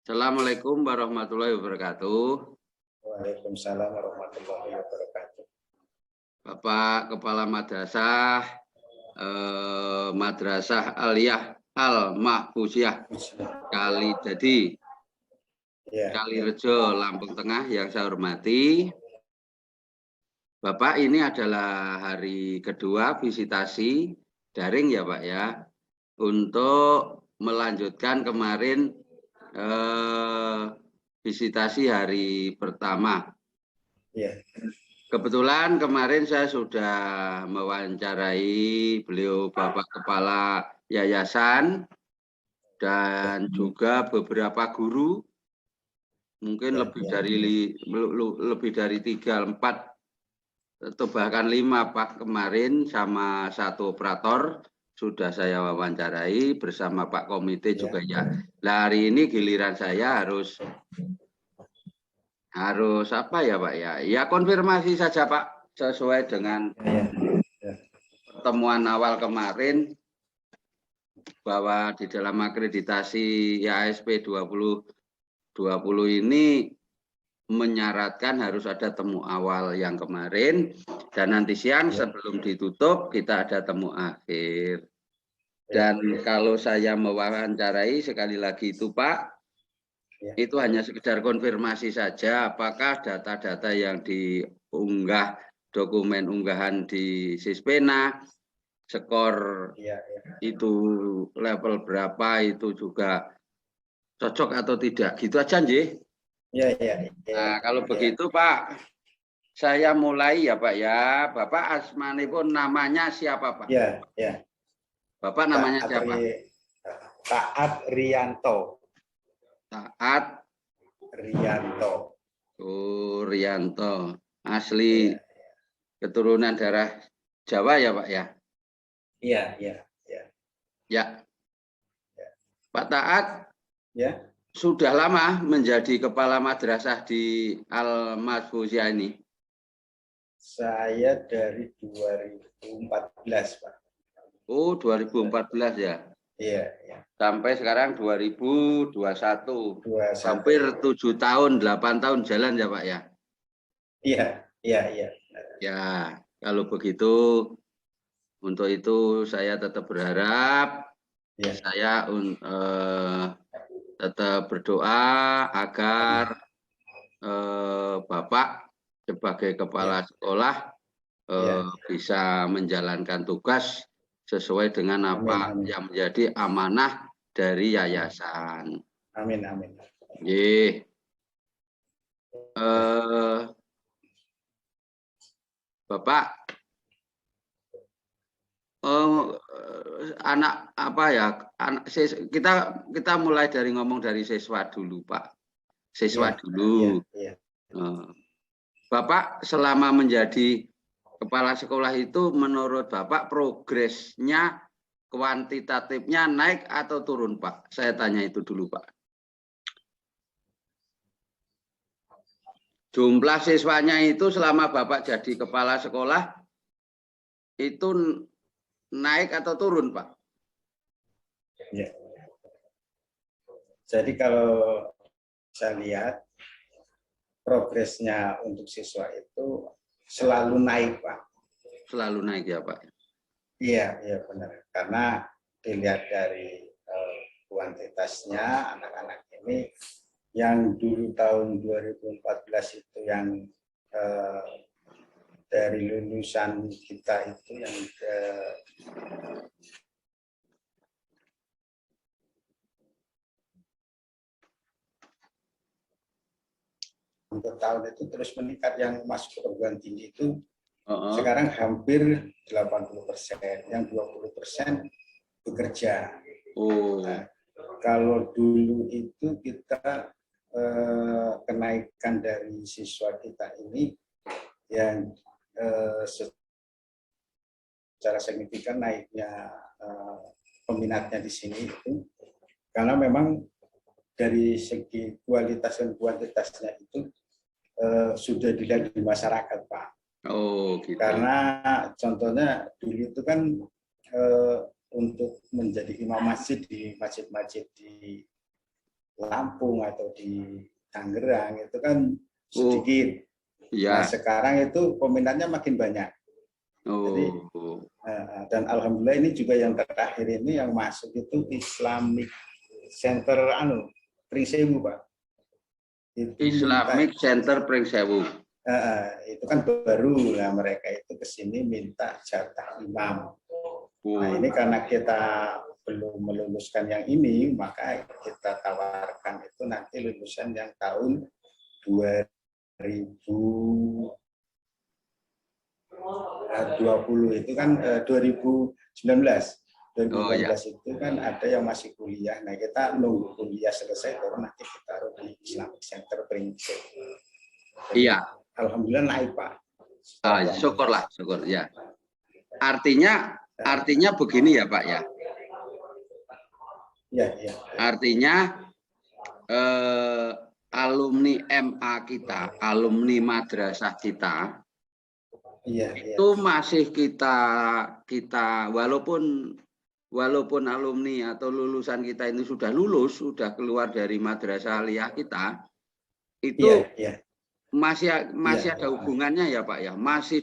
Assalamualaikum warahmatullahi wabarakatuh. Waalaikumsalam warahmatullahi wabarakatuh. Bapak Kepala Madrasah Madrasah Aliyah Al-Mahfuziyah Kalidadi, Kalirejo, Lampung Tengah yang saya hormati. Bapak, ini adalah hari kedua visitasi daring ya Pak ya, untuk melanjutkan kemarin visitasi hari pertama. Ya. Kebetulan kemarin saya sudah mewawancarai beliau Bapak Kepala Yayasan dan juga beberapa guru, mungkin lebih dari 3, 4 atau bahkan 5 Pak kemarin, sama 1 operator sudah saya wawancarai bersama Pak Komite juga ya. Nah, hari ini giliran saya harus apa ya Pak ya? Ya konfirmasi saja Pak, sesuai dengan pertemuan awal kemarin bahwa di dalam akreditasi IASP 2020 ini menyaratkan harus ada temu awal yang kemarin, dan nanti siang sebelum ditutup kita ada temu akhir. Dan kalau saya mewawancarai sekali lagi itu Pak, itu hanya sekedar konfirmasi saja apakah data-data yang diunggah, dokumen unggahan di Sispena, skor itu level berapa, itu juga cocok atau tidak, gitu aja nggih. Nah, kalau begitu Pak, saya mulai ya Pak ya. Bapak asmanipun namanya siapa Pak? Bapak namanya siapa? Taat Rianto. Taat Rianto. Oh, Rianto. Asli keturunan daerah Jawa ya Pak ya? Ya. Pak Taat sudah lama menjadi kepala madrasah di Al-Mahfuziyah ini? Saya dari 2014 Pak. Oh, 2014 ya? Iya. Sampai sekarang 2021. Hampir 7 tahun, 8 tahun jalan ya Pak ya? Iya. Ya, kalau begitu, untuk itu saya tetap berharap, saya tetap berdoa agar Bapak sebagai kepala sekolah bisa menjalankan tugas sesuai dengan apa yang menjadi amanah dari yayasan. Amin. Bapak, anak apa ya? Kita mulai dari ngomong dari siswa dulu Pak. Siswa dulu. Bapak selama menjadi kepala sekolah itu, menurut Bapak progresnya, kuantitatifnya naik atau turun Pak? Saya tanya itu dulu Pak. Jumlah siswanya itu selama Bapak jadi kepala sekolah itu naik atau turun Pak? Jadi kalau saya lihat progresnya untuk siswa itu selalu naik Pak. Selalu naik ya Pak? Iya benar. Karena dilihat dari kuantitasnya, anak-anak ini yang dulu tahun 2014 itu yang dari lulusan kita itu yang untuk tahun itu terus meningkat, yang masuk perguruan tinggi itu sekarang hampir 80%, yang 20% bekerja. Nah, kalau dulu itu kita kenaikan dari siswa kita ini yang secara signifikan naiknya peminatnya di sini itu karena memang dari segi kualitas dan kuantitasnya itu sudah dilihat di masyarakat Pak. Oh, gitu. Karena contohnya dulu itu kan untuk menjadi imam masjid di masjid-masjid di Lampung atau di Tangerang itu kan sedikit. Nah, Ya. sekarang itu peminatnya makin banyak. Jadi, dan alhamdulillah ini juga yang terakhir ini yang masuk itu Islamic Center Pringsewu, Pak. Itu Islamic Center Pringsewu. Itu kan baru, nah mereka itu ke sini minta jatah imam. Nah, ini karena kita belum meluluskan yang ini, maka kita tawarkan itu nanti lulusan yang tahun 2020 itu kan 2019. 2019 itu kan ada yang masih kuliah. Nah, kita nunggu kuliah selesai baru nanti kita taruh di Islamic Center Pringsewu. Iya. Alhamdulillah naik, Pak. Syukurlah, syukur ya. Artinya begini ya, Pak ya. Ya. Artinya alumni MA kita, alumni madrasah kita, itu masih kita walaupun alumni atau lulusan kita ini sudah lulus, sudah keluar dari madrasah aliyah kita, itu masih ada hubungannya ya, Pak ya. Masih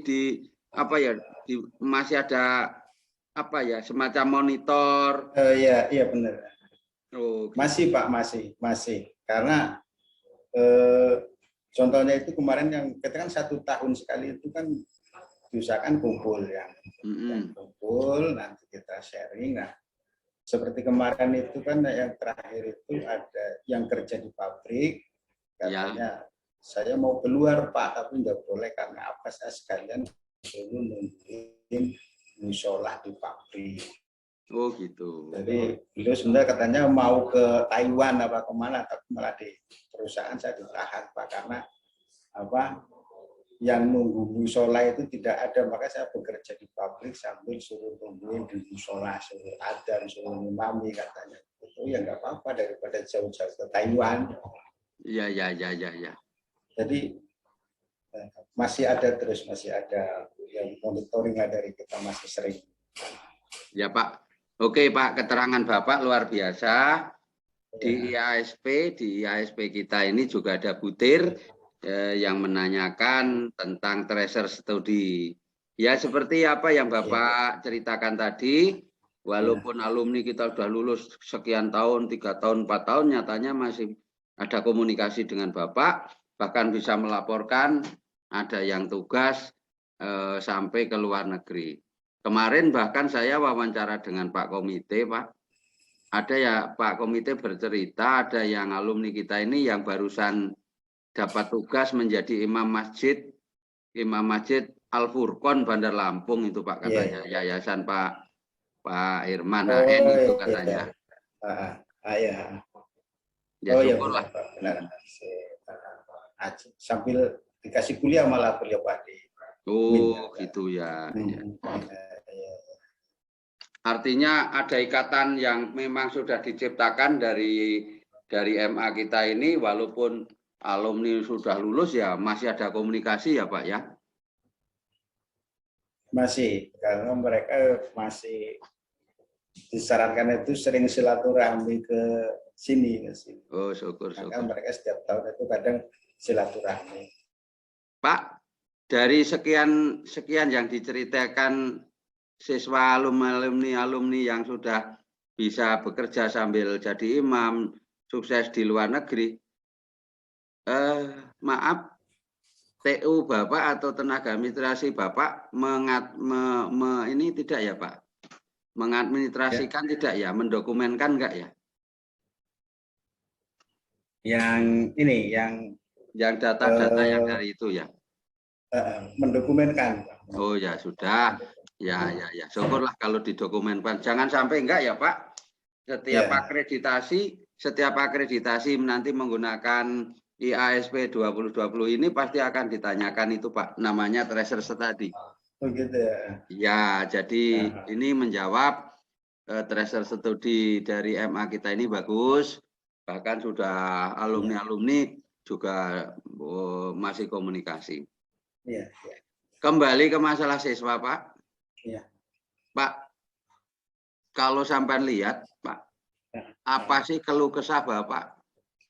masih ada semacam monitor. Iya benar. Gitu. Masih, Pak, masih. Karena contohnya itu kemarin yang kita kan 1 tahun sekali itu kan diusahakan kumpul yang kumpul, nanti kita sharing. Nah, seperti kemarin itu kan yang terakhir itu ada yang kerja di pabrik, katanya saya mau keluar, Pak, tapi nggak boleh karena apa, saya sekalian dulu nungguin musola di pabrik. Oh gitu. Jadi beliau sebenarnya katanya mau ke Taiwan apa kemana, tapi malah di perusahaan saya ditahan, Pak, karena yang nunggu musola itu tidak ada, maka saya bekerja di pabrik sambil suruh nungguin di musola, suruh adzan, suruh ngimami, katanya. Itu ya nggak apa-apa daripada jauh-jauh ke Taiwan. Iya. Jadi masih ada yang monitoring dari kita, masih sering. Ya, Pak. Oke, Pak, keterangan Bapak luar biasa. Di IASP kita ini juga ada butir yang menanyakan tentang tracer studi. Ya, seperti apa yang Bapak ceritakan tadi, walaupun alumni kita sudah lulus sekian tahun, 3 tahun, 4 tahun, nyatanya masih ada komunikasi dengan Bapak, bahkan bisa melaporkan ada yang tugas sampai ke luar negeri. Kemarin bahkan saya wawancara dengan Pak Komite, Pak. Ada ya Pak Komite bercerita, ada yang alumni kita ini yang barusan dapat tugas menjadi imam masjid Al-Furqon Bandar Lampung itu, Pak, katanya. Yayasan Pak Irman HN itu katanya. Ya, syukurlah. Benar. Sambil dikasih kuliah malah beliau, Pak. Gitu ya. Artinya ada ikatan yang memang sudah diciptakan dari MA kita ini, walaupun alumni sudah lulus ya masih ada komunikasi ya, Pak ya? Masih, karena mereka masih disarankan itu sering silaturahmi ke sini. Oh, syukur. Karena mereka setiap tahun itu kadang silaturahmi. Pak, dari sekian yang diceritakan siswa alumni yang sudah bisa bekerja sambil jadi imam, sukses di luar negeri, maaf, TU Bapak atau tenaga administrasi Bapak ini tidak ya, Pak? Mengadministrasikan tidak ya? Mendokumenkan enggak ya? Yang data-data yang dari itu ya? Mendokumenkan. Oh ya sudah. Ya. Syukurlah kalau didokumenkan. Jangan sampai enggak ya, Pak. Setiap akreditasi nanti menggunakan IASP 2020 ini pasti akan ditanyakan itu, Pak. Namanya tracer study. Oh gitu ya. Ya, jadi ini menjawab tracer studi dari MA kita ini bagus. Bahkan sudah alumni juga masih komunikasi. Iya. Kembali ke masalah siswa, Pak. Iya. Pak, kalau sampai lihat, Pak, apa sih keluh kesah Bapak?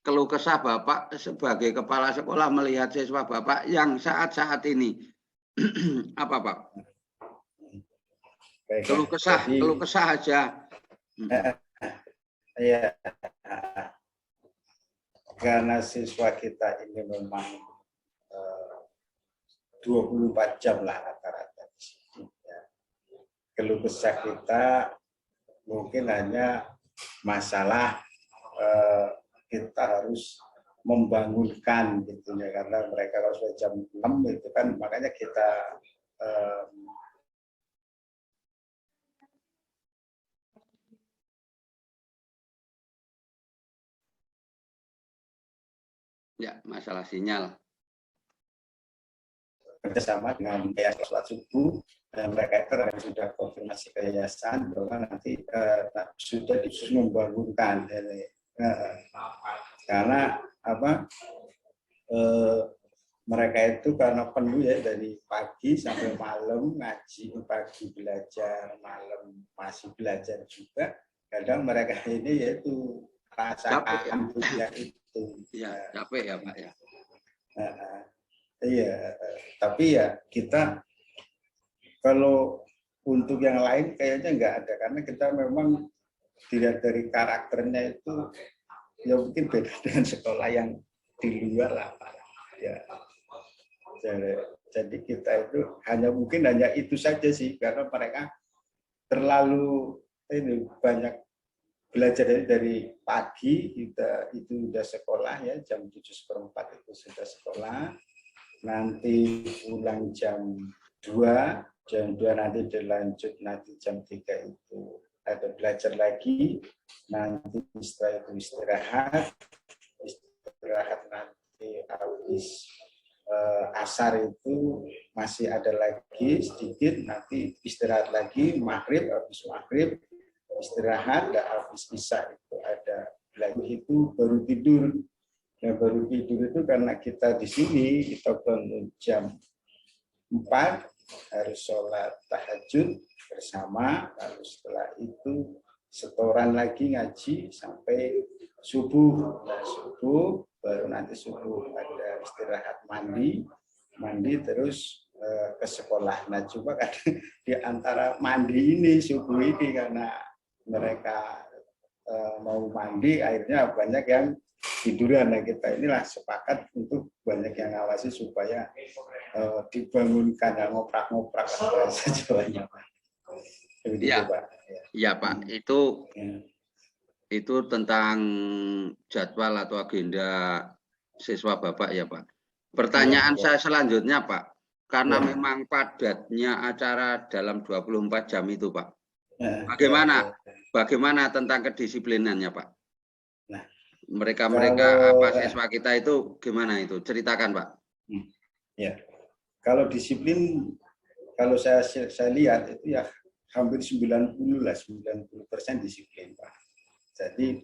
Keluh kesah Bapak sebagai kepala sekolah melihat siswa Bapak yang saat-saat ini. Apa, Pak? Baik, Keluh kesah aja. Ya, karena siswa kita ini memang 24 jam lah rata-rata di sini. Ya. Keluh kesah kita mungkin hanya masalah kita harus membangunkan gitu ya, karena mereka kalau sudah jam 6 itu kan makanya kita ya, masalah sinyal. Kerjasama dengan yayasan sholat subuh, dan mereka itu sudah konfirmasi ke yayasan bahwa nanti sudah disusun membangunkan karena apa mereka itu karena penuh ya dari pagi sampai malam ngaji, pagi belajar, malam masih belajar juga. Kadang mereka ini yaitu rasa kantuknya itu. Ya, capek ya Pak ya. Iya, tapi ya kita kalau untuk yang lain kayaknya nggak ada, karena kita memang dilihat dari karakternya itu ya mungkin beda dengan sekolah yang di luar lah Pak. Ya. Jadi kita itu mungkin hanya itu saja sih, karena mereka terlalu ini banyak belajar dari pagi. Kita itu sudah sekolah ya, jam 7:15 itu sudah sekolah, nanti pulang jam 2 nanti dilanjut, nanti jam 3 itu ada belajar lagi, nanti setelah itu istirahat nanti habis asar itu masih ada lagi sedikit, nanti istirahat lagi, habis maghrib istirahat, dan habis isya itu ada lagi, itu baru tidur. Yang baru tidur itu karena kita di sini kita bangun jam 4, harus sholat tahajud bersama, lalu setelah itu setoran lagi ngaji sampai subuh. Nah, subuh baru nanti subuh ada istirahat, mandi terus ke sekolah. Nah, coba kan di antara mandi ini subuh ini, karena mereka mau mandi akhirnya banyak yang tiduran. Nah, kita inilah sepakat untuk banyak yang ngawasi supaya dibangunkan, ngoprak-ngoprak bahasa Jawanya. Iya, Pak. Ya, Pak. Itu tentang jadwal atau agenda siswa Bapak ya Pak. Pertanyaan saya selanjutnya Pak, karena memang padatnya acara dalam 24 jam itu Pak. Bagaimana tentang kedisiplinannya Pak? Mereka siswa kita itu gimana itu? Ceritakan Pak. Ya, kalau disiplin, kalau saya lihat itu ya hampir 90% disiplin Pak. Jadi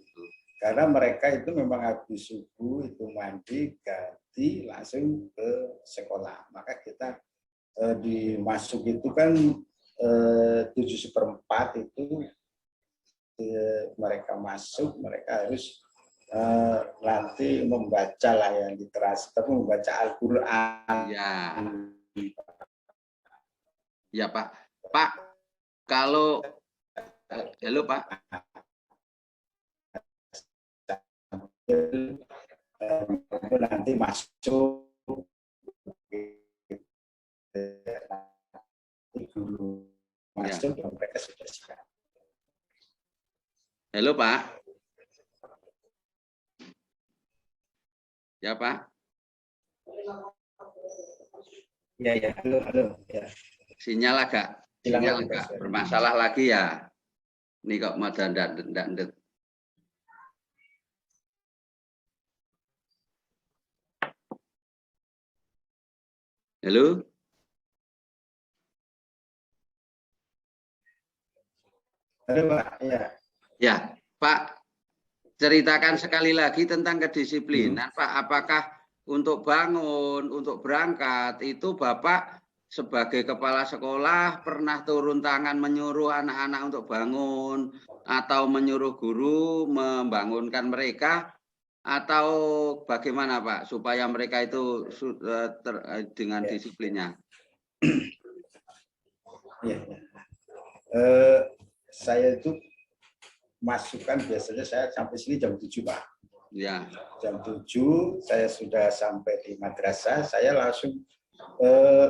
karena mereka itu memang habis subuh itu mandi, ganti langsung ke sekolah. Maka kita dimasuk itu kan 7:15 itu mereka masuk, mereka harus nanti membaca lah yang literasi, tapi membaca Al-Quran. Ya Pak. Pak, kalau halo Pak. Nanti masuk guru masuk ya. Mereka sudah siap. Halo Pak. Ya Pak. Ya, halo. Ya. Sinyal agak bermasalah lagi ya. Ini kok mau dandat. Halo? Halo Pak, Ya, Pak, ceritakan sekali lagi tentang kedisiplinan, Pak. Apakah untuk bangun, untuk berangkat, itu Bapak sebagai kepala sekolah pernah turun tangan menyuruh anak-anak untuk bangun atau menyuruh guru membangunkan mereka atau bagaimana Pak supaya mereka itu dengan disiplinnya? Ya. Saya itu masukkan biasanya saya sampai sini jam 7 Pak. Ya. Jam 7 saya sudah sampai di madrasah, saya langsung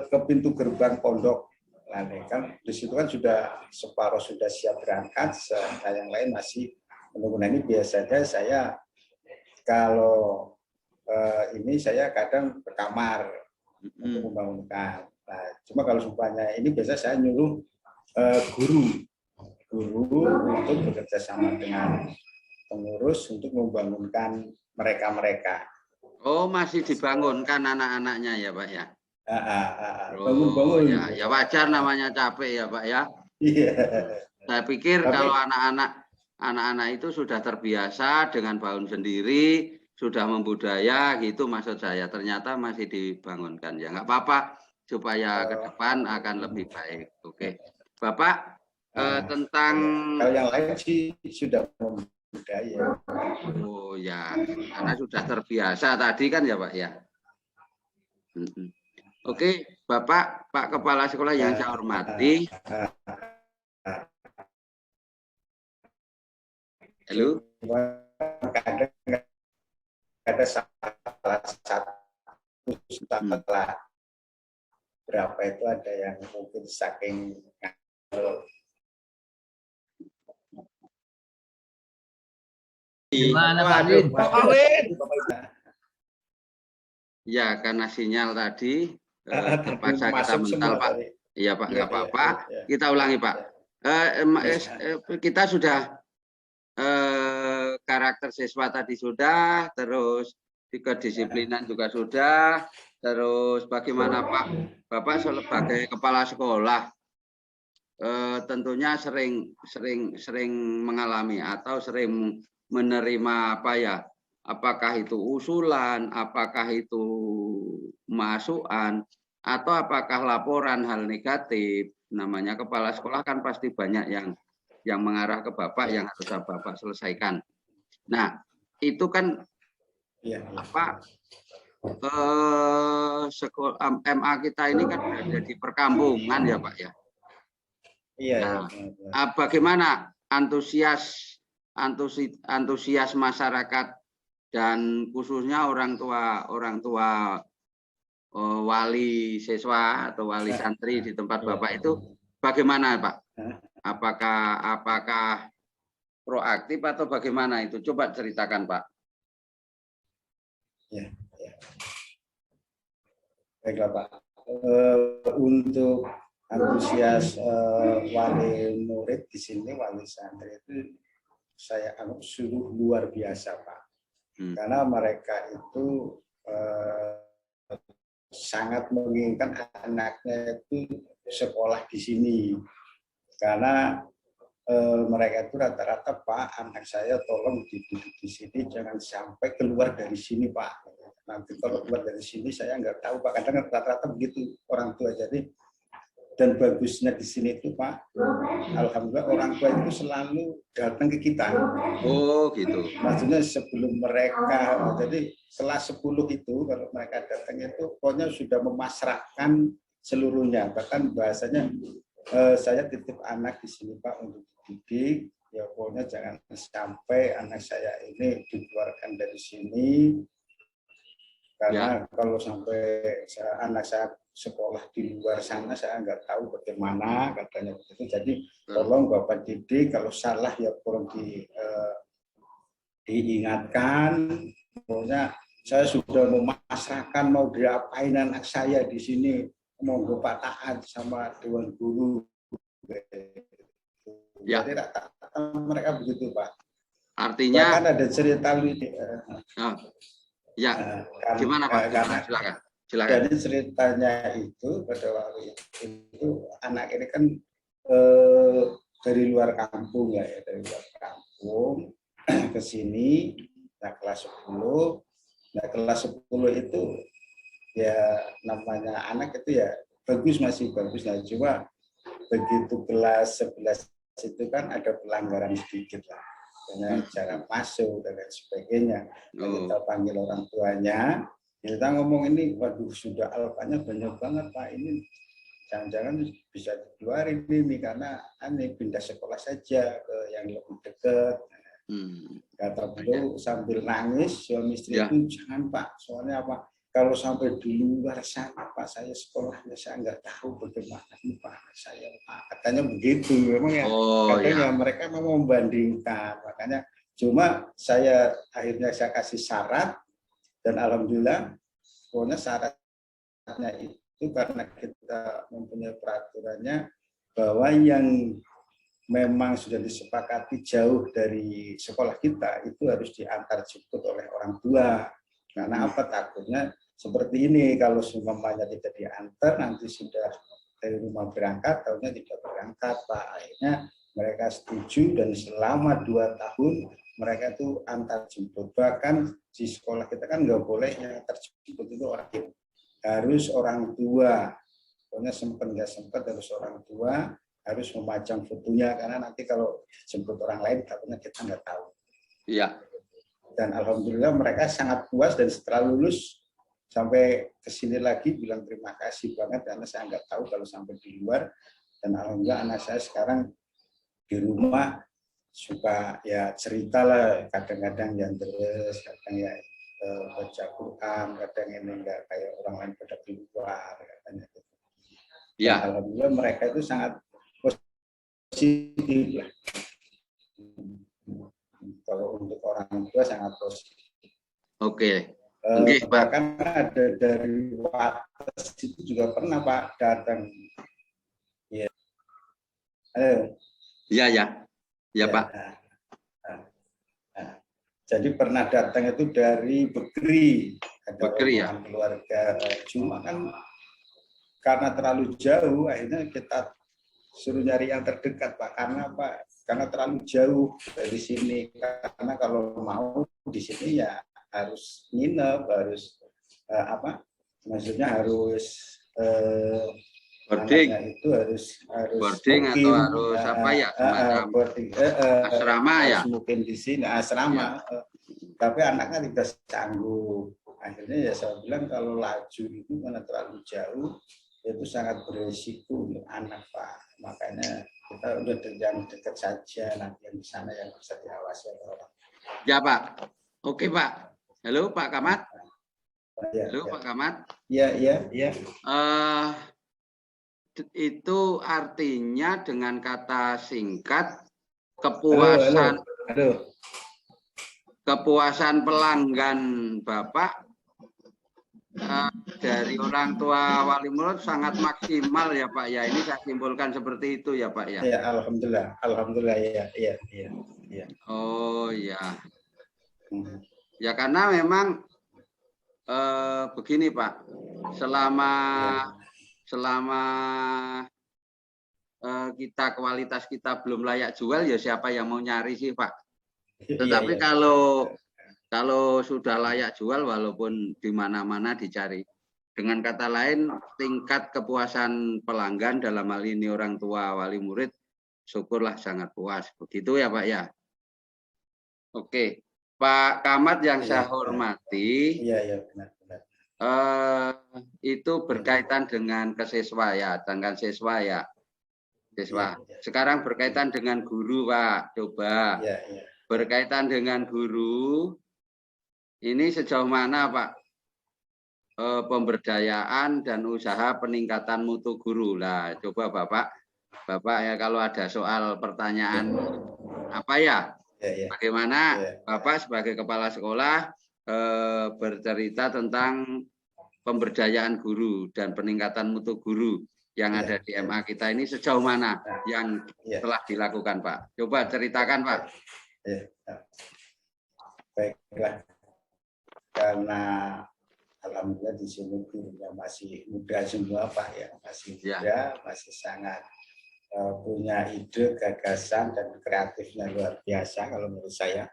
ke pintu gerbang pondok. Nah, kan di situ kan sudah separuh sudah siap berangkat, yang lain masih menunggu. Nah, ini biasanya saya kalau ini saya kadang ke kamar untuk membangunkan. Nah, cuma kalau sumpahnya ini biasa saya nyuruh guru untuk bekerja sama dengan pengurus untuk membangunkan mereka. Oh, masih dibangunkan anak-anaknya ya Pak ya? Bangun-bangun. Ya wajar namanya capek ya Pak ya. Iya. Saya pikir kalau anak-anak itu sudah terbiasa dengan bangun sendiri, sudah membudaya gitu maksud saya. Ternyata masih dibangunkan ya nggak apa-apa supaya ke depan akan lebih baik. Oke, Bapak tentang kalau yang lain sih sudah membudaya. Oh ya, karena sudah terbiasa tadi kan ya Pak ya. Oke, Bapak, Pak Kepala Sekolah yang saya hormati. Halo. Kadang ada salah satu setelah berapa itu ada yang mungkin saking gimana Pak Win? Ya, karena sinyal tadi terpaksa kita mental Pak. Iya Pak, nggak apa-apa. Kita ulangi Pak. Kita sudah karakter siswa tadi sudah, terus kedisiplinan juga sudah, terus bagaimana Pak Bapak sebagai kepala sekolah tentunya sering mengalami atau sering menerima apa ya? Apakah itu usulan, apakah itu masukan, atau apakah laporan hal negatif? Namanya kepala sekolah kan pasti banyak yang mengarah ke Bapak yang harus Bapak selesaikan. Nah, itu kan apa? Sekolah MA kita ini kan berada di perkampungan ya Pak ya. Iya. Nah, bagaimana antusias masyarakat dan khususnya orang tua wali siswa atau wali santri di tempat Bapak itu bagaimana Pak? Apakah proaktif atau bagaimana itu? Coba ceritakan Pak. Ya. Baiklah Pak. Untuk antusias wali murid di sini, wali santri itu saya anggap sungguh luar biasa Pak. Karena mereka itu sangat menginginkan anaknya itu sekolah di sini. Karena mereka itu rata-rata Pak, anak saya tolong dididik di sini, jangan sampai keluar dari sini Pak. Nanti kalau keluar dari sini saya nggak tahu Pak. Kadang rata-rata begitu orang tua. Jadi dan bagusnya di sini itu Pak, alhamdulillah orang tua itu selalu datang ke kita. Oh gitu. Maksudnya sebelum mereka, jadi setelah 10 itu kalau mereka datang itu pokoknya sudah memasrahkan seluruhnya. Bahkan bahasanya saya titip anak di sini Pak untuk dididik. Ya pokoknya jangan sampai anak saya ini dikeluarkan dari sini. Karena kalau sampai anak saya sekolah di luar sana, saya nggak tahu bagaimana katanya begitu. Jadi tolong Bapak didik, kalau salah ya kurang diingatkan. Pokoknya saya sudah memasrahkan mau diapain anak saya di sini, mau Bapak taat sama Dewan Guru. Ya. Jadi mereka begitu Pak. Artinya bahkan ada cerita ya, gimana Pak? Silakan. Dari ceritanya itu pada waktu itu anak ini kan dari luar kampung ya, dari luar kampung ke sini, nah kelas 10. Nah kelas 10 itu ya namanya anak itu ya bagus, masih bagus. Nah, cuma begitu kelas 11 itu kan ada pelanggaran sedikit lah, dengan cara masuk dan lain sebagainya. Kita panggil orang tuanya, kita ngomong ini, waduh sudah alfanya banyak banget Pak, ini jangan-jangan bisa dikeluarin ini karena aneh, pindah sekolah saja ke yang lebih dekat. Kata beliau sambil nangis, suami istri itu, jangan Pak, soalnya apa? Kalau sampai di luar sana Pak, saya sekolahnya saya nggak tahu bagaimana ini Pak, saya Pak. Katanya begitu, memang ya. Katanya mereka mau membandingkan, makanya cuma saya akhirnya saya kasih syarat dan alhamdulillah, pokoknya syaratnya itu karena kita mempunyai peraturannya bahwa yang memang sudah disepakati jauh dari sekolah kita itu harus diantar jemput oleh orang tua. Karena apa, takutnya seperti ini, kalau semuanya tidak diantar nanti sudah dari rumah berangkat, tahunya tidak berangkat Pak. Akhirnya mereka setuju dan selama 2 tahun mereka itu antar jemput. Bahkan di sekolah kita kan nggak boleh yang antar jemput itu orang tua, harus orang tua. Pokoknya sempat nggak sempat harus orang tua, harus memajang fotonya karena nanti kalau jemput orang lain takutnya kita nggak tahu. Iya. Dan alhamdulillah mereka sangat puas dan setelah lulus sampai ke sini lagi bilang terima kasih banget karena saya nggak tahu kalau sampai di luar. Dan alhamdulillah anak saya sekarang di rumah suka ya cerita lah, kadang-kadang yang terus, kadang ya baca Quran, kadang ini enggak kayak orang lain pada di luar katanya gitu. Ya. Alhamdulillah mereka itu sangat positif lah. Kalau untuk orang tua sangat positif. Oke. Bahkan ada dari Wates itu juga pernah Pak datang. Ya. Ya Pak. Jadi pernah datang itu dari Bekri, ada orang keluarga. Cuma kan karena terlalu jauh, akhirnya kita suruh nyari yang terdekat Pak. Karena apa? Karena terlalu jauh dari sini. Karena kalau mau di sini ya harus nginep, harus maksudnya harus boarding itu harus boarding mungkin, atau harus apa ya asrama ya, mungkin di sini asrama ya. Tapi anaknya tidak sanggup. Akhirnya ya saya bilang kalau laju itu karena terlalu jauh itu sangat berisiko untuk anak Pak. Makanya kita udah yang dekat saja, nanti yang di sana yang bisa diawasi oleh orang. Ya Pak. Oke Pak. Halo Pak Kamat. Halo Pak Kamat. Iya. Itu artinya dengan kata singkat kepuasan kepuasan pelanggan Bapak dari orang tua wali murid sangat maksimal ya Pak ya. Ini saya simpulkan seperti itu ya Pak ya. Ya alhamdulillah ya. Oh ya. Ya karena memang begini Pak, selama kita kualitas kita belum layak jual ya siapa yang mau nyari sih Pak. Tetapi kalau sudah layak jual walaupun di mana-mana dicari. Dengan kata lain tingkat kepuasan pelanggan dalam hal ini orang tua wali murid syukurlah sangat puas. Begitu ya Pak ya. Oke. Pak Kamat yang saya hormati, benar. Itu berkaitan dengan kesiswa ya, dengan siswa ya, siswa. Sekarang berkaitan dengan guru Pak, coba berkaitan dengan guru, ini sejauh mana Pak pemberdayaan dan usaha peningkatan mutu guru lah, coba Bapak ya kalau ada soal pertanyaan apa ya? Bagaimana Bapak sebagai kepala sekolah bercerita tentang pemberdayaan guru dan peningkatan mutu guru yang ada di MA kita ini sejauh mana yang telah dilakukan Pak? Coba ceritakan Pak. Baiklah, karena alhamdulillah di sini gurunya masih muda semua Pak ya, masih muda, masih sangat punya ide, gagasan, dan kreatifnya luar biasa kalau menurut saya.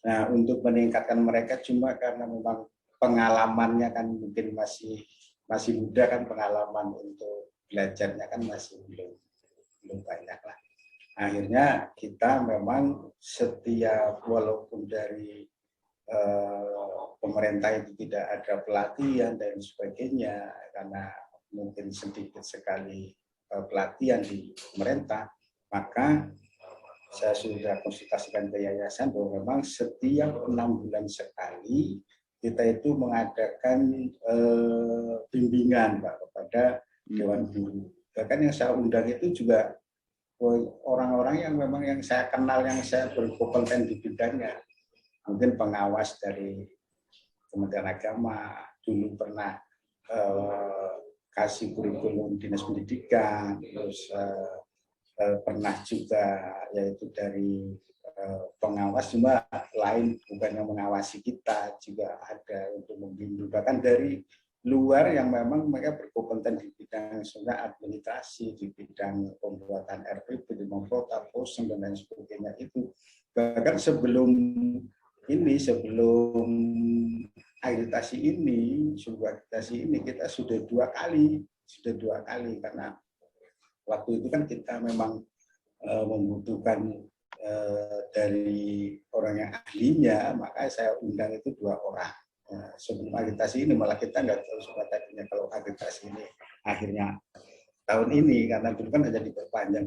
Nah, untuk meningkatkan mereka cuma karena memang pengalamannya kan mungkin masih masih muda kan, pengalaman untuk belajarnya kan masih belum banyak lah. Akhirnya kita memang setiap, walaupun dari pemerintah itu tidak ada pelatihan dan sebagainya, karena mungkin sedikit sekali pelatihan di pemerintah, maka saya sudah konsultasikan ke yayasan bahwa memang setiap 6 bulan sekali kita itu mengadakan bimbingan Pak, kepada Dewan Guru. Bahkan yang saya undang itu juga orang-orang yang memang yang saya kenal, yang saya berkompeten di bidangnya. Mungkin pengawas dari Kementerian Agama, dulu pernah kasih kurikulum Dinas Pendidikan, terus pernah juga yaitu dari pengawas, cuma lain bukan yang mengawasi kita, juga ada untuk membimbing, bahkan dari luar yang memang mereka berkompeten di bidang sebenarnya administrasi, di bidang pembuatan RPP, di kota, posing dan lain sebagainya itu. Bahkan sebelum akreditasi ini, sebuah akreditasi ini kita sudah dua kali karena waktu itu kan kita memang membutuhkan dari orang yang ahlinya, maka saya undang itu 2 orang. Sebelum akreditasi ini malah kita nggak tahu suka tadinya kalau akreditasi ini akhirnya tahun ini, karena dulu kan hanya diperpanjang,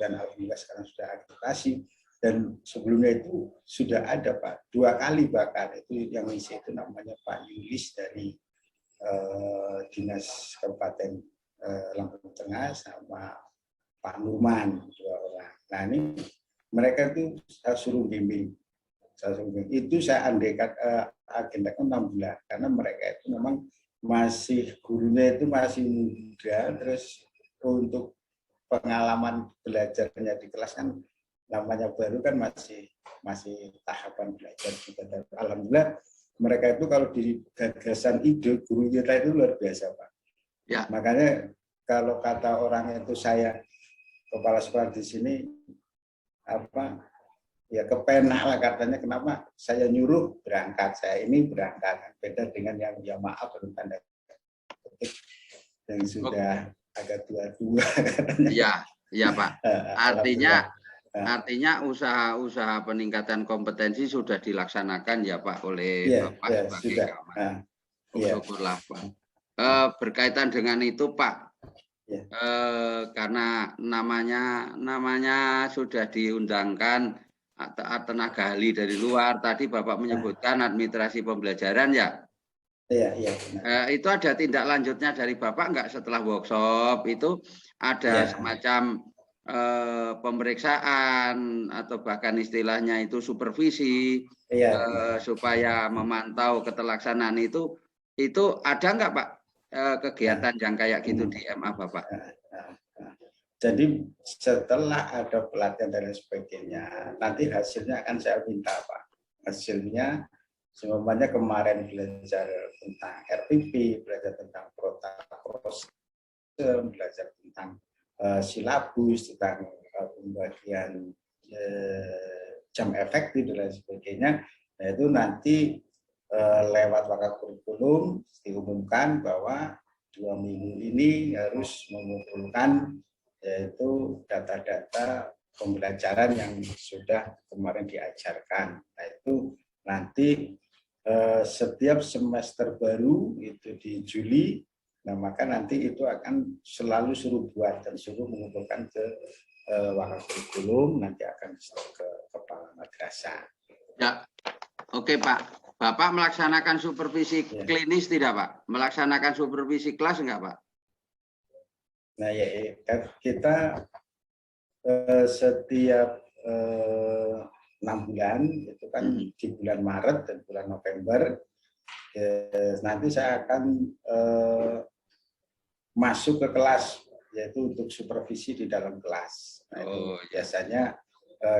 dan alhamdulillah sekarang sudah akreditasi. Dan sebelumnya itu sudah ada Pak, 2 kali bahkan, itu yang isi itu namanya Pak Yulis dari Dinas Kabupaten Lampung Tengah, sama Pak Nurman, 2 orang. Nah ini mereka itu saya suruh bimbing. Itu saya agendakan 6 bulan, karena mereka itu memang masih, gurunya itu masih muda, terus untuk pengalaman belajarnya di kelas kan namanya baru kan, masih tahapan belajar juga. Alhamdulillah mereka itu kalau di gagasan ide guru kita itu luar biasa Pak. Ya. Makanya kalau kata orang itu, saya kepala sekolah di sini ya kepenak lah katanya, kenapa saya nyuruh berangkat, saya ini berangkat, beda dengan yang ya maaf tanda petik yang sudah agak tua-tua katanya. Iya Pak. Artinya usaha peningkatan kompetensi sudah dilaksanakan ya Pak oleh Bapak sebagai Camat. Syukurlah Pak. Berkaitan dengan itu Pak, karena namanya sudah diundangkan tenaga ahli dari luar. Tadi Bapak menyebutkan administrasi pembelajaran ya. Iya. Itu ada tindak lanjutnya dari Bapak enggak setelah workshop itu, ada semacam pemeriksaan atau bahkan istilahnya itu supervisi, supaya memantau keterlaksanaan itu ada enggak Pak kegiatan yang kayak gitu di MA Bapak? Jadi setelah ada pelatihan dan sebagainya, nanti hasilnya akan saya minta Pak. Hasilnya semuanya kemarin belajar tentang RPP, belajar tentang protokol, belajar tentang silabus, tentang pembagian jam efektif dan lain sebagainya. Nah, itu nanti lewat Wakakurikulum diumumkan bahwa 2 minggu ini harus mengumpulkan yaitu data-data pembelajaran yang sudah kemarin diajarkan. Nah, itu nanti setiap semester baru itu di Juli, nah maka nanti itu akan selalu suruh buat dan suruh mengumpulkan ke Wakakurikulum, nanti akan ke kepala madrasah. Ya, oke Pak. Bapak melaksanakan supervisi klinis tidak Pak? Melaksanakan supervisi kelas enggak Pak? Nah ya, kita setiap 6 bulan itu kan di bulan Maret dan bulan November, nanti saya akan masuk ke kelas, yaitu untuk supervisi di dalam kelas. Nah, itu biasanya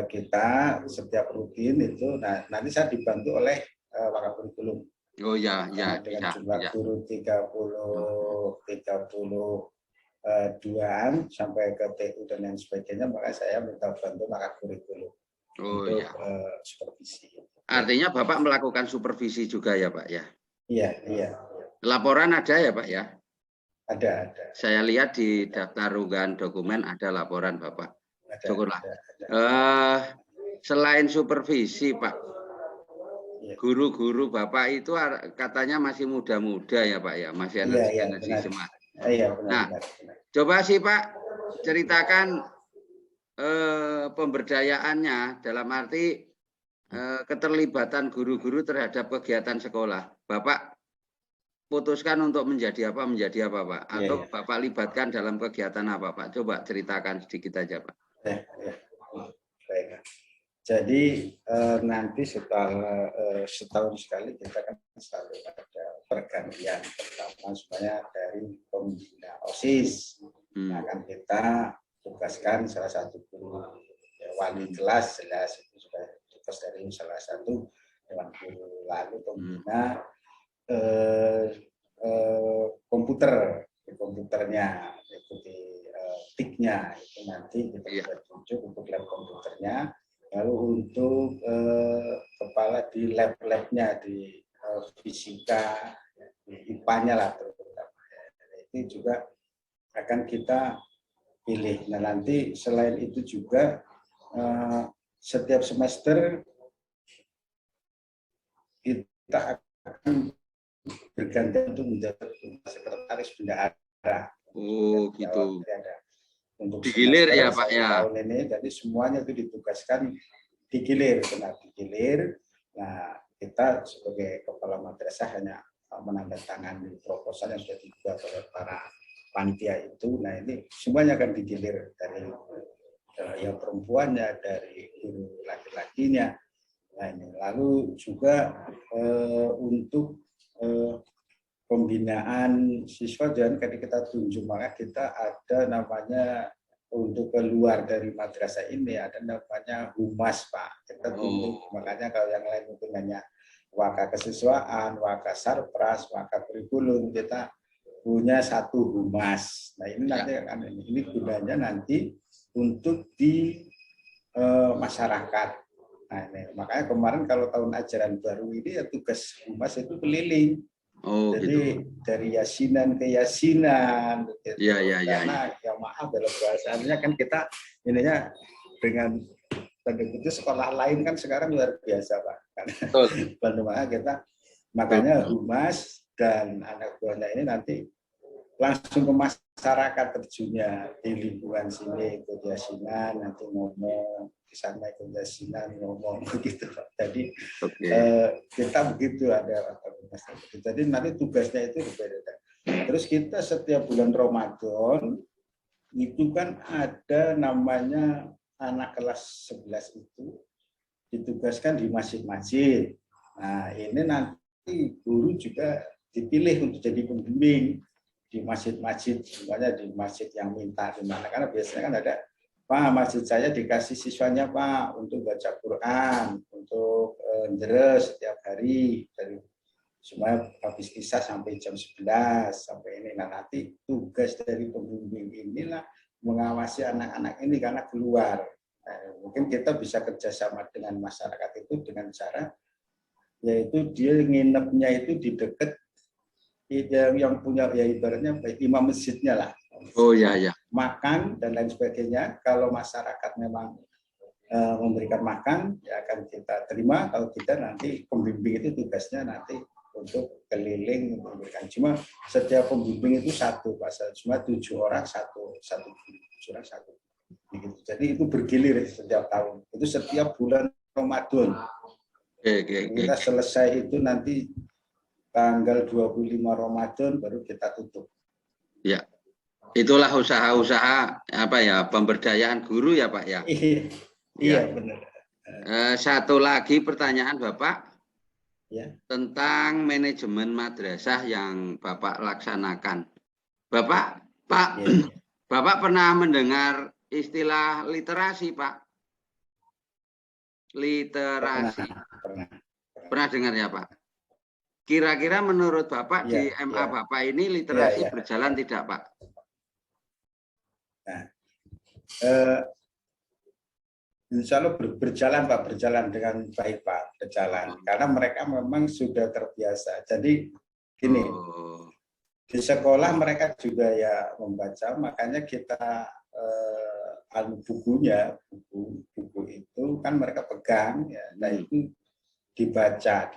kita setiap rutin itu, nah nanti saya dibantu oleh Wakakurikulum. Dengan jumlah guru 32-an sampai ke TU dan lain sebagainya, maka saya minta bantu Wakakurikulum untuk supervisi. Artinya Bapak melakukan supervisi juga ya Pak ya? Iya. Laporan ada ya Pak ya? Ada. Saya lihat di daftar unggahan dokumen ada laporan Bapak. Syukurlah. Ada. Selain supervisi Pak, Iya. guru-guru Bapak itu katanya masih muda-muda ya Pak ya, masih energi semangat. Iya, Nah, benar. coba sih Pak ceritakan pemberdayaannya dalam arti keterlibatan guru-guru terhadap kegiatan sekolah. Bapak putuskan untuk menjadi apa Pak? Atau Bapak libatkan dalam kegiatan apa Pak? Coba ceritakan sedikit aja Pak. Ya. Baik. Jadi nanti setelah setahun sekali kita kan selalu ada pergantian, pertama sebenarnya dari pembina OSIS. Nah, kan kita tugaskan salah satu guru wali kelas, jelas itu sudah tugas dari salah satu dewan guru, lalu pembina komputernya itu di TIK-nya itu nanti kita bisa tunjuk untuk lab komputernya, lalu untuk kepala di lab-labnya di fisika, di IPA-nya lah terutama. Itu juga akan kita pilih. Nah, nanti selain itu juga setiap semester kita akan berganti untuk menjadi sekretaris bendahara. Oh gitu. Untuk digilir ya Pak ya. Tahun ini, jadi semuanya itu ditugaskan digilir, benar digilir. Nah, kita sebagai kepala madrasah hanya menandatangani proposal yang sudah dibuat oleh para panitia itu. Nah, ini semuanya akan digilir dari yang perempuannya, dari guru laki-lakinya. Nah, ini lalu juga untuk pembinaan siswa, jangan kita tunjuk, maka kita ada namanya untuk keluar dari madrasah ini ada namanya humas Pak. Kita tunjuk, makanya kalau yang lain mungkin hanya waka kesiswaan, waka sarpras, waka kurikulum, kita punya satu humas. Nah, ini nanti akan ini gunanya nanti untuk di masyarakat. Nah, ini makanya kemarin kalau tahun ajaran baru ini ya tugas humas itu keliling. Jadi gitu. Dari yasinan ke yasinan, gitu. Karena ya maaf dalam bahasanya kan kita ininya dengan tanda kutip sekolah lain kan sekarang luar biasa Pak. Karena makanya humas dan anak buahnya ini nanti langsung ke masyarakat terjunnya di lingkungan sini, ikut yasinan, nanti ngomong di sana ikut yasinan ngomong begitu. Jadi kita begitu ada. Jadi nanti tugasnya itu berbeda. Terus kita setiap bulan Ramadan itu kan ada namanya anak kelas 11 itu ditugaskan di masjid-masjid. Nah, ini nanti guru juga dipilih untuk jadi pembimbing di masjid-masjid, semuanya di masjid yang minta di mana, karena biasanya kan ada Pak, masjid saya dikasih siswanya Pak untuk baca Quran, untuk deres setiap hari dari semuanya habis isya sampai jam 11 sampai ini. Nah, nanti tugas dari pembimbing inilah mengawasi anak-anak ini karena keluar. Nah, mungkin kita bisa kerjasama dengan masyarakat itu dengan cara yaitu dia nginepnya itu di dekat yang punya ya ibaratnya imam masjidnya lah. Oh ya. Makan dan lain sebagainya. Kalau masyarakat memang memberikan makan, ya akan kita terima. Kalau tidak nanti pembimbing itu tugasnya nanti untuk keliling memberikan. Cuma setiap pembimbing itu satu, Pak. Cuma 7 orang satu satu. Jadi itu bergilir setiap tahun. Itu setiap bulan Ramadan. Kita selesai itu nanti tanggal 25 Ramadan baru kita tutup. Ya. Itulah usaha-usaha apa ya, pemberdayaan guru ya Pak ya. Iya benar. Satu lagi pertanyaan Bapak tentang manajemen madrasah yang Bapak laksanakan. Bapak pernah mendengar istilah literasi Pak? Literasi. Pernah dengar ya Pak? Kira-kira menurut Bapak di MA Bapak ini literasi berjalan tidak Pak? Nah, insya Allah berjalan Pak, berjalan dengan baik Pak, berjalan. Karena mereka memang sudah terbiasa. Jadi Gini, Oh. di sekolah mereka juga ya membaca, makanya kita bukunya, buku itu kan mereka pegang, ya, nah itu dibaca.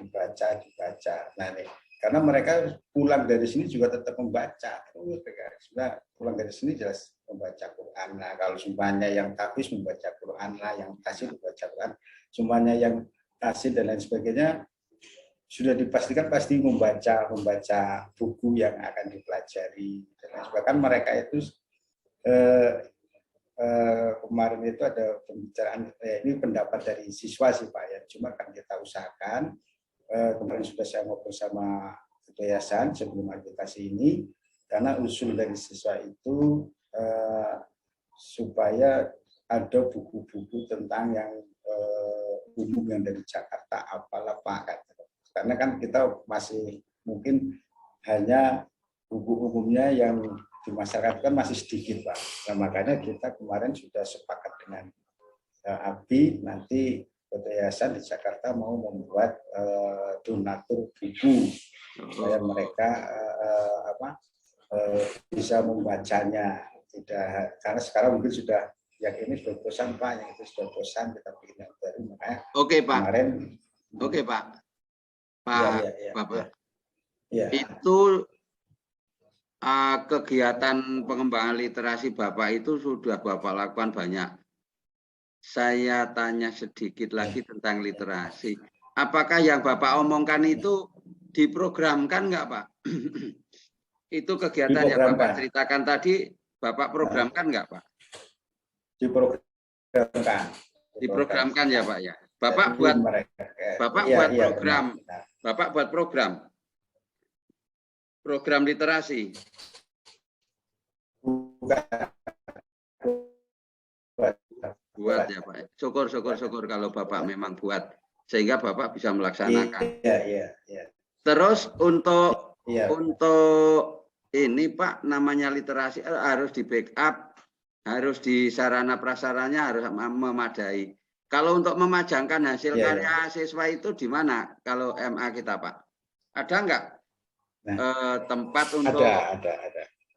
Nah, nih, karena mereka pulang dari sini juga tetap membaca. Sudah pulang dari sini jelas membaca Quran. Nah, kalau semuanya yang tahfiz membaca Quran lah, yang tasih membaca Quran, semuanya yang tasih dan lain sebagainya sudah dipastikan pasti membaca buku yang akan dipelajari. Bahkan mereka itu kemarin itu ada pembicaraan, ini pendapat dari siswa sih Pak ya, cuma kan kita usahakan, kemarin sudah saya ngobrol sama yayasan sebelum akreditasi ini, karena usul dari siswa itu supaya ada buku-buku tentang yang umum yang dari Jakarta, apalah Pak, karena kan kita masih mungkin hanya buku umumnya yang di masyarakat kan masih sedikit Pak. Nah, makanya kita kemarin sudah sepakat dengan ABI, nanti yayasan di Jakarta mau membuat donatur buku supaya mereka bisa membacanya. Tidak, karena sekarang mungkin sudah yang ini sudah bosan Pak, yang itu sudah bosan, kita bikin yang baru. Makanya Oke Pak. Kemarin. Oke Pak. Bapak. Ya. Itu kegiatan pengembangan literasi Bapak itu sudah Bapak lakukan banyak. Saya tanya sedikit lagi tentang literasi. Apakah yang Bapak omongkan itu diprogramkan nggak Pak? Itu kegiatan yang Bapak ceritakan tadi, Bapak programkan nggak Pak? Diprogramkan. Diprogramkan ya Pak ya. Bapak buat program. Bapak buat program literasi. Buat ya Pak. Syukur kalau Bapak memang buat, sehingga Bapak bisa melaksanakan. Iya. Terus untuk ini Pak, namanya literasi harus di backup, harus di sarana prasaranya harus memadai. Kalau untuk memajangkan hasil karya siswa itu di mana kalau MA kita Pak? Ada nggak tempat untuk?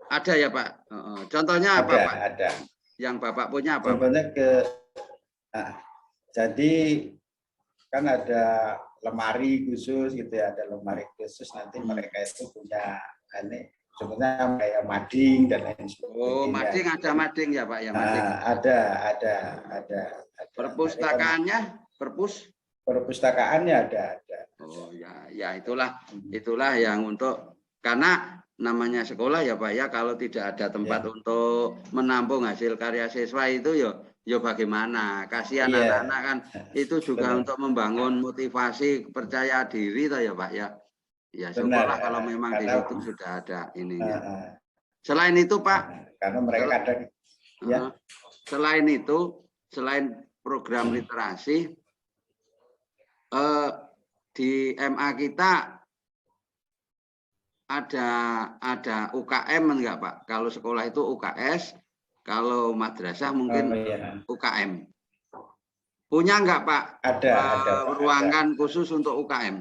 Ada ya Pak. Contohnya apa Pak? Ada. Yang Bapak punya apa? Contohnya jadi kan ada lemari khusus gitu ya, ada lemari khusus, nanti mereka itu punya ini contohnya kayak mading dan lain sebagainya. Oh, mading, ada mading ya Pak ya, mading. Ada. Perpustakaannya, perpustakaannya ada. Oh ya itulah yang untuk, karena namanya sekolah ya Pak ya, kalau tidak ada tempat untuk menampung hasil karya siswa itu ya bagaimana, kasihan anak-anak kan, itu juga untuk membangun motivasi percaya diri ya Pak ya. Ya syukurlah kalau memang di situ sudah ada ininya. Selain itu Pak, karena mereka kadang selain program literasi di MA kita ada UKM enggak Pak? Kalau sekolah itu UKS, kalau madrasah mungkin UKM. Punya enggak Pak? Ada ruangan khusus untuk UKM?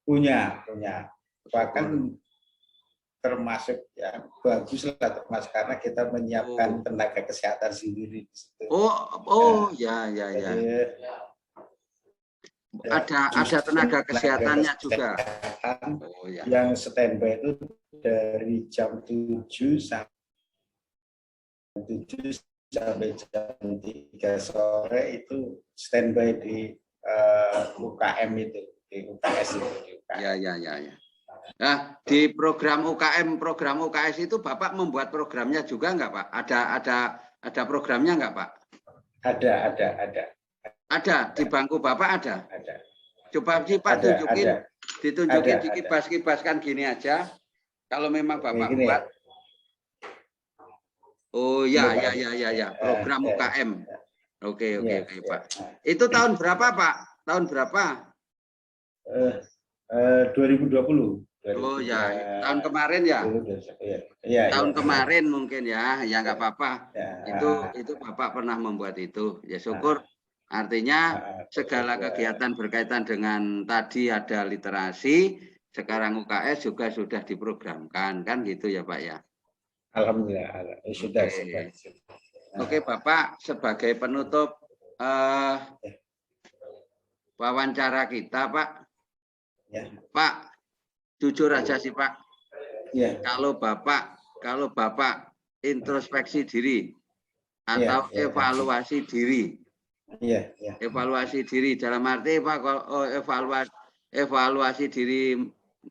Punya. Bahkan termasuk ya bagus lah, termasuk karena kita menyiapkan tenaga kesehatan sendiri di situ. Ya. Ada tenaga kesehatannya juga. Yang standby itu dari jam 7 sampai jam 3 sore itu standby di UKM itu, di UKS itu. Ya. Nah, di program UKS itu Bapak membuat programnya juga enggak Pak? Ada programnya enggak Pak? Ada. Ada di bangku Bapak ada? Ada. Coba Pak ditunjukin dikibas-kibaskan gini aja. Kalau memang Bapak buat. Oh ya. Program UKM. Oke Pak. Itu tahun berapa Pak? Tahun berapa? 2020. Oh ya, tahun kemarin ya? Tahun kemarin mungkin ya nggak apa-apa. Itu Bapak pernah membuat itu. Ya syukur. Artinya segala kegiatan berkaitan dengan tadi ada literasi, sekarang UKS juga sudah diprogramkan, kan gitu ya Pak ya? Alhamdulillah, sudah. Oke Bapak, sebagai penutup wawancara kita Pak, Ya. Pak, jujur aja sih Pak, Ya. kalau Bapak introspeksi diri atau evaluasi diri, evaluasi diri dalam arti Pak, evaluasi diri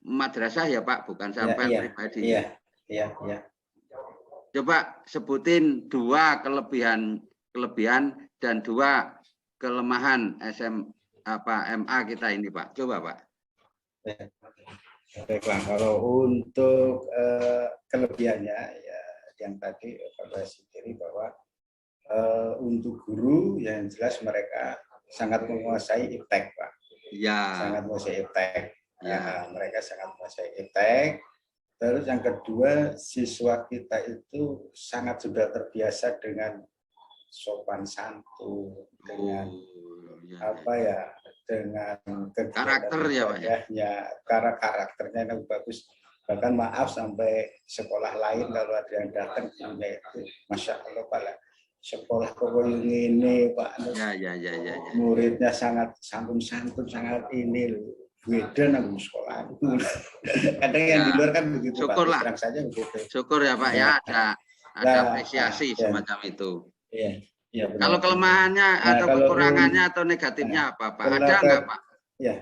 madrasah ya Pak, bukan sampai pribadi. Iya. Coba sebutin 2 kelebihan dan 2 kelemahan MA kita ini Pak. Coba Pak. Baiklah, kalau untuk kelebihannya ya yang tadi evaluasi diri bahwa untuk guru yang jelas mereka sangat menguasai iptek Pak. Ya. Sangat menguasai iptek. Ya. Mereka sangat menguasai iptek. Terus yang kedua, siswa kita itu sangat sudah terbiasa dengan sopan santun, dengan dengan karakter ya Pak ya. Karakternya yang bagus. Bahkan maaf sampai sekolah lain kalau ada yang datang itu, Masya Allah Pak, sekolah pokoknya ini Pak. Ya. Muridnya sangat santun-santun, sangat ini beda nang sekolah. Kadang yang di luar kan begitu syukurlah. Pak, saja begitu. Syukur ya Pak ya, ada apresiasi semacam itu. Iya, kalau kelemahannya atau kekurangannya atau negatifnya apa Pak? Ada nggak Pak? Ya.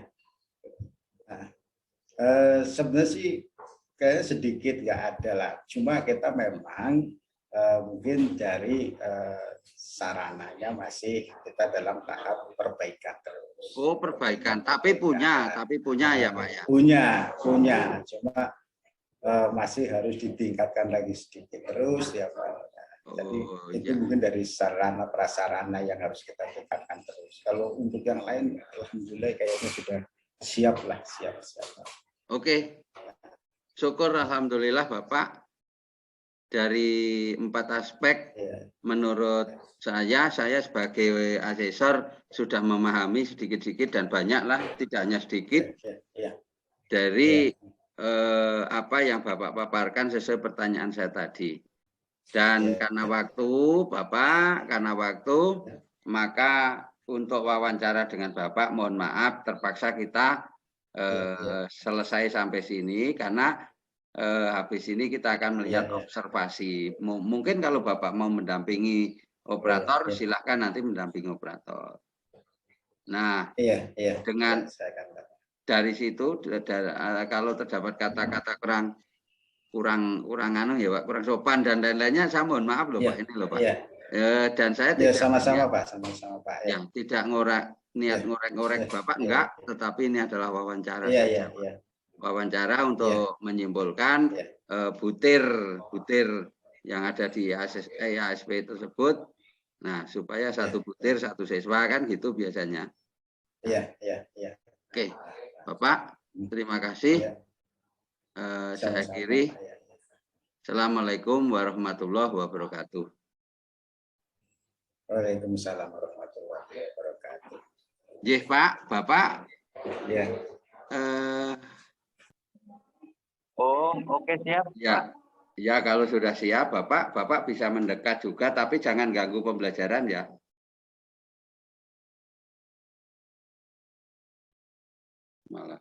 Sebenarnya sih kayaknya sedikit nggak ada lah. Cuma kita memang mungkin dari sarananya masih kita dalam tahap perbaikan terus. Oh, perbaikan, tapi punya ya Pak ya. Punya. Cuma masih harus ditingkatkan lagi sedikit terus ya Pak. Jadi itu mungkin dari sarana prasarana yang harus kita tingkatkan terus. Kalau untuk yang lain, alhamdulillah kayaknya sudah siap. Oke, syukur alhamdulillah Bapak. Dari 4 aspek, menurut saya sebagai asesor sudah memahami sedikit-sedikit dan banyaklah, tidak hanya sedikit, dari apa yang Bapak paparkan sesuai pertanyaan saya tadi. Dan karena waktu, Bapak, maka untuk wawancara dengan Bapak, mohon maaf, terpaksa kita selesai sampai sini, karena habis ini kita akan melihat observasi. Mungkin kalau Bapak mau mendampingi operator, silahkan nanti mendampingi operator. Nah, dengan dari situ, kalau terdapat kata-kata kurang sopan dan lain-lainnya, saya mohon maaf loh Pak, ini loh Pak. Dan saya tidak sama-sama Pak. Ya, tidak niat ngorek Bapak enggak, tetapi ini adalah wawancara saja. Wawancara untuk menyimpulkan butir yang ada di ASP tersebut. Nah, supaya satu butir satu siswa kan gitu biasanya. Iya. Oke, Bapak, terima kasih. Saya akhiri. Assalamualaikum warahmatullahi wabarakatuh. Waalaikumsalam warahmatullahi wabarakatuh. Jih Pak, Bapak. Ya. Oke siap. Ya kalau sudah siap Bapak bisa mendekat juga, tapi jangan ganggu pembelajaran ya. Malah